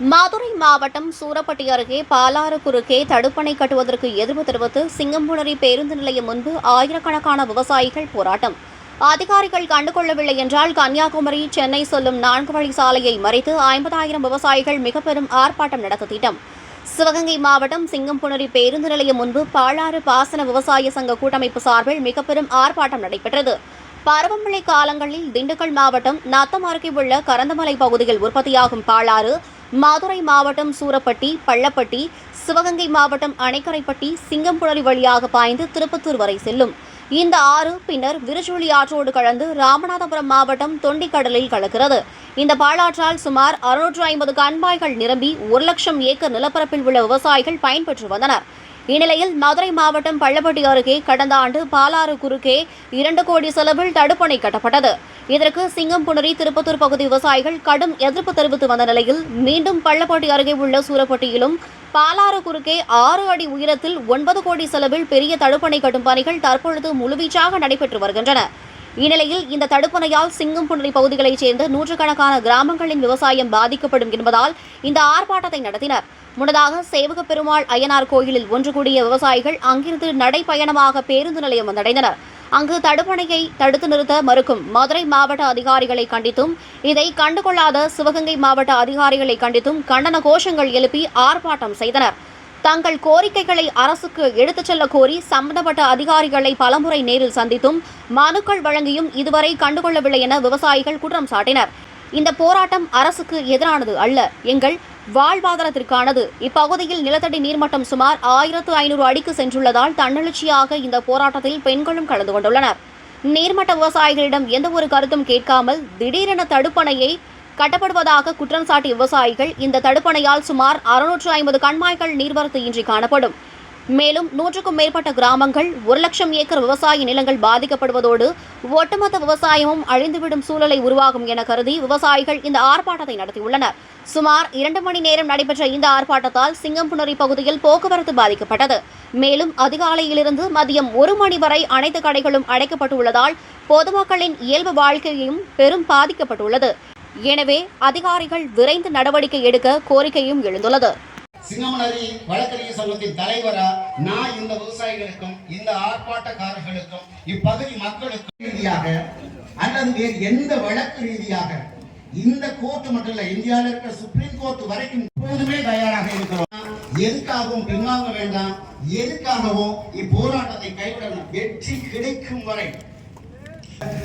மதுரை மாவட்டம் சூரப்பட்டி அருகே பாலாறு குறுக்கே தடுப்பணை கட்டுவதற்கு எதிர்ப்பு தெரிவித்து சிங்கம்புணரி பேருந்து நிலையம் முன்பு ஆயிரக்கணக்கான விவசாயிகள் போராட்டம். அதிகாரிகள் கண்டுகொள்ளவில்லை என்றால் கன்னியாகுமரி சென்னை செல்லும் 4 வழி சாலையை மறித்து 50,000 விவசாயிகள் மிக பெரும் ஆர்ப்பாட்டம் நடத்த திட்டம். சிவகங்கை மாவட்டம் சிங்கம்புணரி பேருந்து நிலையம் முன்பு பாலாறு பாசன விவசாய சங்க கூட்டமைப்பு சார்பில் மிக பெரும் ஆர்ப்பாட்டம் நடைபெற்றது. பருவமழை காலங்களில் திண்டுக்கல் மாவட்டம் நத்தம் அருகே உள்ள கரந்தமலை பகுதியில் உற்பத்தியாகும் பாலாறு மதுரை மாவட்டம் சூரப்பட்டி, பள்ளப்பட்டி, சிவகங்கை மாவட்டம் அணைக்கரைப்பட்டி, சிங்கம்புணரி வழியாக பாய்ந்து திருப்பத்தூர் வரை செல்லும். இந்த ஆறு பின்னர் விருச்சுழி ஆற்றோடு கலந்து ராமநாதபுரம் மாவட்டம் தொண்டிக்கடலில் கலக்கிறது. இந்த பாலாற்றால் சுமார் 650 கண்மாய்கள் நிரம்பி 1,00,000 ஏக்கர் நிலப்பரப்பில் உள்ள விவசாயிகள் பயன்பெற்று வந்தனர். இந்நிலையில் மதுரை மாவட்டம் பள்ளப்பட்டி அருகே கடந்த ஆண்டு பாலாறு குறுக்கே 2 கோடி செலவில் தடுப்பணை கட்டப்பட்டது. இதற்கு சிங்கம்புணரி, திருப்பத்தூர் பகுதி விவசாயிகள் கடும் எதிர்ப்பு தெரிவித்து வந்த நிலையில் மீண்டும் பள்ளப்பட்டி அருகே உள்ள சூரப்பட்டியிலும் பாலாறு குறுக்கே 6 அடி உயரத்தில் 9 கோடி செலவில் பெரிய தடுப்பணை கட்டும் பணிகள் தற்பொழுது முழுவீச்சாக நடைபெற்று வருகின்றன. இந்நிலையில் இந்த தடுப்பணையால் சிங்கம்புணரி பகுதிகளைச் சேர்ந்த நூற்றுக்கணக்கான கிராமங்களின் விவசாயம் பாதிக்கப்படும் என்பதால் இந்த ஆர்ப்பாட்டத்தை நடத்தினர். முன்னதாக சேவக பெருமாள் அய்யனார் கோயிலில் ஒன்று கூடிய விவசாயிகள் அங்கிருந்து நடைபயணமாக பேருந்து நிலையம் வந்தடைந்தனர். அங்கு தடுப்பணையை தடுத்து நிறுத்த மறுக்கும் மதுரை மாவட்ட அதிகாரிகளை கண்டித்தும், இதை கண்டுகொள்ளாத சிவகங்கை மாவட்ட அதிகாரிகளை கண்டித்தும் கண்டன கோஷங்கள் எழுப்பி ஆர்ப்பாட்டம் செய்தனர். தங்கள் கோரிக்கைகளை அரசுக்கு எடுத்துச் செல்ல கோரி சம்பந்தப்பட்ட அதிகாரிகளை பலமுறை நேரில் சந்தித்தும் மனுக்கள் வழங்கியும் இதுவரை கண்டுகொள்ளவில்லை என விவசாயிகள் குற்றம் சாட்டினர். இந்த போராட்டம் அரசுக்கு எதிரானது அல்ல, எங்கள் வாழ்வாதாரத்திற்கானது. இப்பகுதியில் நிலத்தடி நீர்மட்டம் சுமார் 1500 அடிக்கு சென்றுள்ளதால் தன்னெழுச்சியாக இந்த போராட்டத்தில் பெண்களும் கலந்து கொண்டுள்ளனர். நீர்மட்ட விவசாயிகளிடம் எந்தவொரு கருத்தும் கேட்காமல் திடீரென தடுப்பணையை கட்டப்படுவதாக குற்றம் சாட்டிய விவசாயிகள், இந்த தடுப்பணையால் சுமார் 650 கண்மாய்கள் நீர்வரத்து இன்றி காணப்படும். மேலும் 100க்கும் மேற்பட்ட கிராமங்கள் 1,00,000 ஏக்கர் விவசாய நிலங்கள் பாதிக்கப்படுவதோடு ஒட்டுமொத்த விவசாயமும் அழிந்துவிடும் சூழலை உருவாகும் என கருதி விவசாயிகள் இந்த ஆர்ப்பாட்டத்தை நடத்தியுள்ளனர். சுமார் 2 மணி நேரம் நடைபெற்ற இந்த ஆர்ப்பாட்டத்தால் சிங்கம்புணரி பகுதியில் போக்குவரத்து பாதிக்கப்பட்டது. மேலும் அதிகாலையிலிருந்து மதியம் 1 மணி வரை அனைத்து கடைகளும் அடைக்கப்பட்டுள்ளதால் பொதுமக்களின் இயல்பு வாழ்க்கையும் பெரும் பாதிக்கப்பட்டுள்ளது. எனவே அதிகாரிகள் விரைந்து நடவடிக்கை எடுக்க கோரிக்கையும் எழுந்துள்ளது. சிங்கம்புணரி வழக்கறிஞர் சங்கத்தின் தலைவரா நான் இந்த விவசாயிகளுக்கும் இந்த ஆர்ப்பாட்டக்காரர்களுக்கும் இப்பகுதி மக்களுக்கும் ரீதியாக அல்லது வேறு எந்த வழக்கு ரீதியாக இந்த கோர்ட் மட்டும் இல்ல, இந்தியாவில் இருக்கிற சுப்ரீம் கோர்ட் வரைக்கும் எப்போதுமே தயாராக இருக்கிறோம். எதுக்காகவும் பின்வாங்க வேண்டாம், எதுக்காகவும் இப்போராட்டத்தை கைவிடணும். வெற்றி கிடைக்கும் வரை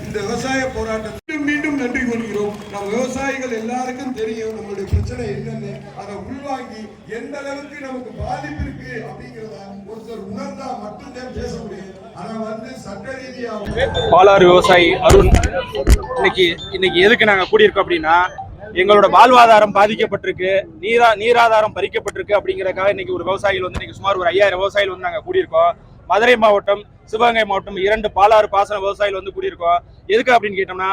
இந்த விவசாய போராட்டத்தை மீண்டும் நன்றி கொள்கிறோம். நம்ம விவசாயிகள் எல்லாருக்கும் தெரியும் நம்மளுடைய பிரச்சனை என்னன்னு, அதை உள்வாங்கி எந்த அளவுக்கு நமக்கு பாதிப்பு இருக்கு அப்படிங்கிறத ஒருத்தர் உணர்ந்தா மட்டும்தான் பேச முடியும். அதை சட்ட ரீதியாக பாலாறு விவசாயி அருண் இன்னைக்கு எதுக்கு நாங்க கூடியிருக்கோம் அப்படின்னா, எங்களோட வாழ்வாதாரம் பாதிக்கப்பட்டிருக்கு, நீராதாரம் பறிக்கப்பட்டிருக்கு அப்படிங்கறதுக்காக இன்னைக்கு ஒரு விவசாயிகள் இன்னைக்கு சுமார் ஒரு 5000 விவசாயிகள் நாங்க கூடியிருக்கோம். மதுரை மாவட்டம், சிவகங்கை மாவட்டம் 2 பாலாறு பாசன விவசாயிகள் கூடியிருக்கோம். எதுக்கு அப்படின்னு கேட்டோம்னா,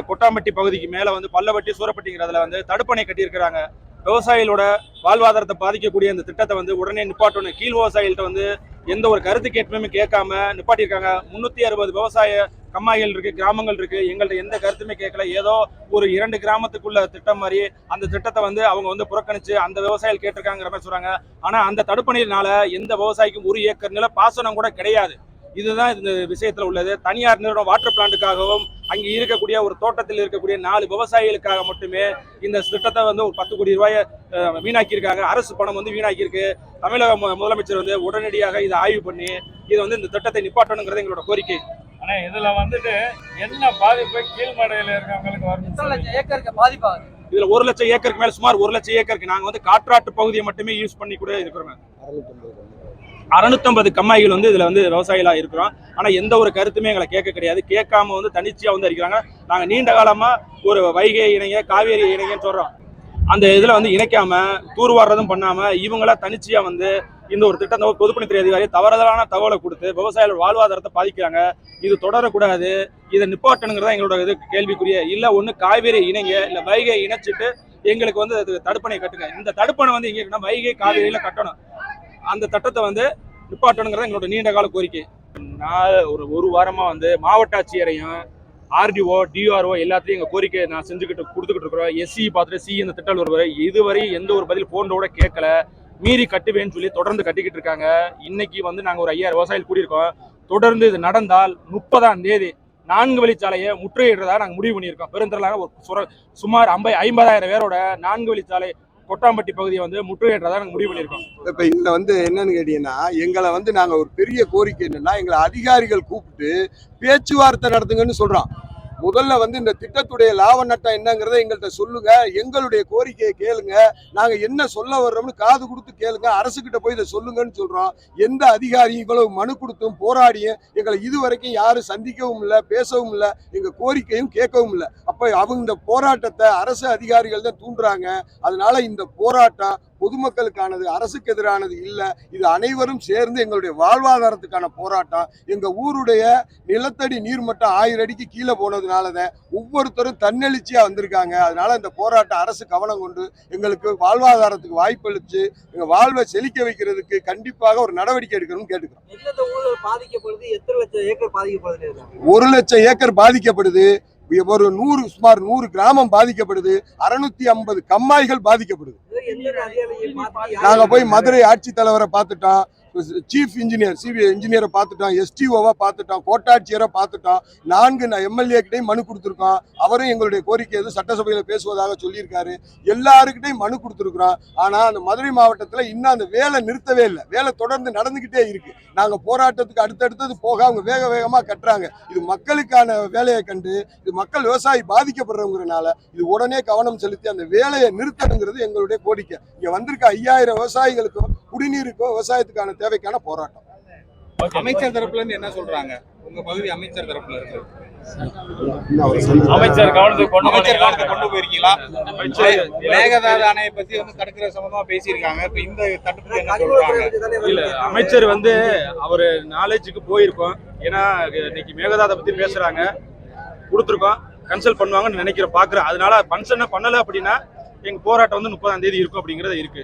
கொட்டாம்பட்டி பகுதிக்கு மேல பள்ளப்பட்டி, சூரப்பட்டிங்கிறதுல தடுப்பணை கட்டியிருக்கிறாங்க. விவசாயிகளோட வாழ்வாதாரத்தை பாதிக்கக்கூடிய இந்த திட்டத்தை உடனே நிப்பாட்டணும். கீழ் விவசாயிகள்ட்ட எந்த ஒரு கருத்து கேட்புமே கேட்காம நிப்பாட்டியிருக்காங்க. 360 விவசாய கம்மாய்கள் இருக்கு, கிராமங்கள் இருக்கு. எங்கள்ட்ட எந்த கருத்துமே கேட்கல. ஏதோ ஒரு 2 கிராமத்துக்குள்ள திட்டம் மாதிரி அந்த திட்டத்தை அவங்க புறக்கணிச்சு அந்த விவசாயிகள் கேட்டிருக்காங்கிற மாதிரி சொல்றாங்க. ஆனா அந்த தடுப்பணையினால எந்த விவசாயிக்கும் 1 ஏக்கர் நில பாசனம் கூட கிடையாது. இதுதான் இந்த விஷயத்துல உள்ளது. தனியார் நிறுவனம் வாட்டர் பிளான்ட்டுக்காகவும் அங்கே இருக்கக்கூடிய ஒரு தோட்டத்தில் இருக்கக்கூடிய 4 விவசாயிகளுக்காக மட்டுமே இந்த திட்டத்தை ஒரு 10 கோடி ரூபாயை வீணாக்கி இருக்காங்க. அரசு பணம் வீணாக்கி இருக்கு. தமிழக முதலமைச்சர் உடனடியாக இதை ஆய்வு பண்ணி இதை இந்த திட்டத்தை நிப்பாட்டணுங்கிறது எங்களோட கோரிக்கை. ஆனா இதுல என்ன பாதிப்பு கீழ்மடையில இருக்கவங்களுக்கு வரும்? 1,00,000 ஏக்கருக்கு பாதிப்பாகுது. இதுல 1,00,000 ஏக்கருக்கு மேல சுமார் 1,00,000 ஏக்கருக்கு நாங்க காற்றாட்டு பகுதியை மட்டுமே யூஸ் பண்ணி கூட இருக்கிறோம். 650 கம்மாய்கள் இதுல விவசாயிகளா இருக்கிறோம். ஆனா எந்த ஒரு கருத்துமே எங்களை கேட்க கிடையாது. கேட்காம தனிச்சையா இருக்கிறாங்க. நாங்க நீண்ட காலமா ஒரு வைகை இணைங்க, காவேரி இணைங்கன்னு சொல்றோம். அந்த இதுல இணைக்காம தூர்வாடுறதும் பண்ணாம இவங்களா தனிச்சையா இந்த ஒரு திட்டத்தை பொதுப்பணித்துறை அதிகாரி தவறுதலான தகவலை கொடுத்து விவசாயிகள் வாழ்வாதாரத்தை பாதிக்கிறாங்க. இது தொடரக்கூடாது. இதை நிப்பாட்டணுங்கிறதா எங்களோட கேள்விக்குரிய. இல்ல ஒண்ணு காவேரி இணைங்க, இல்ல வைகை இணைச்சிட்டு எங்களுக்கு தடுப்பணை கட்டுங்க. இந்த தடுப்பணை இங்க வைகை காவேரியில கட்டணும். அந்த திட்டத்தை நிப்பாட்டணுங்கிறத எங்களோட நீண்ட கால கோரிக்கை. நான் ஒரு வாரமா மாவட்ட ஆட்சியரையும் ஆர்டிஓ டிஆர்ஓ எல்லாத்தையும் எங்கள் கோரிக்கை நான் கொடுத்துக்கிட்டு இருக்கிறோம். எஸ்சி பார்த்துட்டு சி இந்த திட்டம் வருவார், இதுவரை எந்த ஒரு பதில் போன்றோட கேட்கல. மீறி கட்டுவேன்னு சொல்லி தொடர்ந்து கட்டிக்கிட்டு இருக்காங்க. இன்னைக்கு வந்து நாங்கள் ஒரு 5000 விவசாயிகள் கூடியிருக்கோம். தொடர்ந்து இது நடந்தால் 30ஆம் தேதி 4 வழிச்சாலையை முற்றுகையிடுறதா நாங்கள் முடிவு பண்ணியிருக்கோம். பெருந்திரளாக சுமார் 50,000 பேரோட 4 வழிச்சாலை கொட்டாம்பட்டி பகுதியை வந்து முற்றுகையிடுறதா நாங்கள் முடிவு பண்ணியிருக்கோம். இப்ப இதுல வந்து என்னன்னு கேட்டீங்கன்னா, எங்களை வந்து நாங்க ஒரு பெரிய கோரிக்கை என்னன்னா, எங்களை அதிகாரிகள் கூப்பிட்டு பேச்சுவார்த்தை நடத்துங்கன்னு சொல்றோம். முதல்ல வந்து இந்த திட்டத்துடைய லாப நட்டம் என்னங்கிறத எங்கள்கிட்ட சொல்லுங்க, எங்களுடைய கோரிக்கையை கேளுங்க, நாங்க என்ன சொல்ல வர்றோம்னு காது கொடுத்து கேளுங்க, அரசுகிட்ட போய் இதை சொல்லுங்கன்னு சொல்றோம். எந்த அதிகாரியும் இவ்வளவு மனு கொடுத்தும் போராடியும் எங்களை இதுவரைக்கும் யாரும் சந்திக்கவும் இல்லை, பேசவும் இல்லை, எங்க கோரிக்கையும் கேட்கவும் இல்லை. அப்ப அவங்க இந்த போராட்டத்தை அரசு அதிகாரிகள் தான் தூண்டுறாங்க. அதனால இந்த போராட்டம் பொதுமக்களுக்கானது, அரசுக்கு எதிரானது இல்லை. இது அனைவரும் சேர்ந்து எங்களுடைய வாழ்வாதாரத்துக்கான போராட்டம். எங்க ஊருடைய நிலத்தடி நீர்மட்டம் 1000 அடிக்கு கீழே போனதுனாலதான் ஒவ்வொருத்தரும் தன்னெழுச்சியா வந்திருக்காங்க. அதனால இந்த போராட்டம் அரசு கவனம் கொண்டு எங்களுக்கு வாழ்வாதாரத்துக்கு வாய்ப்பளிச்சு எங்க வாழ்வை செழிக்க வைக்கிறதுக்கு கண்டிப்பாக ஒரு நடவடிக்கை எடுக்கணும்னு கேட்டுக்கிறோம். பாதிக்கப்படுது, எத்தனை லட்சம் ஏக்கர் பாதிக்கப்படுது? 1 லட்சம் ஏக்கர் பாதிக்கப்படுது. ஒரு சுமார் 100 கிராமம் பாதிக்கப்படுது. 650 கம்மாய்கள் பாதிக்கப்படுது. நாங்க போய் மதுரை ஆட்சித்தலைவரை பார்த்துட்டோம், சீஃப் இன்ஜினியர் இன்ஜினியரை பார்த்துட்டோம், எஸ்டிஓவை பார்த்துட்டோம், கோட்டாட்சியரை பார்த்துட்டோம். 4 எம்எல்ஏக்கிட்டையும் மனு கொடுத்துருக்கோம். அவரும் எங்களுடைய கோரிக்கை எதுவும் சட்டசபையில் பேசுவதாக சொல்லியிருக்காரு. எல்லாருக்கிட்டையும் மனு கொடுத்துருக்குறோம். ஆனால் அந்த மதுரை மாவட்டத்தில் இன்னும் அந்த வேலை நிறுத்தவே இல்லை. வேலை தொடர்ந்து நடந்துக்கிட்டே இருக்கு. நாங்கள் போராட்டத்துக்கு அடுத்தடுத்தது போக அவங்க வேக வேகமாக கட்டுறாங்க. இது மக்களுக்கான வேலையை கண்டு இது மக்கள் விவசாயி பாதிக்கப்படுறவங்கிறனால இது உடனே கவனம் செலுத்தி அந்த வேலையை நிறுத்தணுங்கிறது எங்களுடைய கோரிக்கை. இங்கே வந்திருக்க 5000 விவசாயிகளுக்கும் குடிநீருக்கும் விவசாயத்துக்கான தேவைக்கான போராட்டம். அமைச்சர் தரப்புல இருந்து என்ன சொல்றாங்க? உங்க பகுதி அமைச்சர் தரப்புல இருக்கு. அமைச்சர் கவனத்துக்கு கொண்டு போயிருக்கீங்களா? மேகதாது அணையை பத்தி வந்து தடுக்கிற சம்பந்தமா பேசியிருக்காங்க. இப்ப இந்த தடுப்பு என்ன சொல்றாங்க? இல்ல, அமைச்சர் வந்து அவரு நாலேஜுக்கு போயிருக்கோம். ஏன்னா இன்னைக்கு மேகதாதை பத்தி பேசுறாங்க, கொடுத்துருக்கோம், கன்சல்ட் பண்ணுவாங்கன்னு நினைக்கிறேன், பாக்குறேன். அதனால பன்சனை பண்ணல அப்படின்னா எங்க போராட்டம் வந்து 30ஆம் தேதி இருக்கும் அப்படிங்கறது இருக்கு.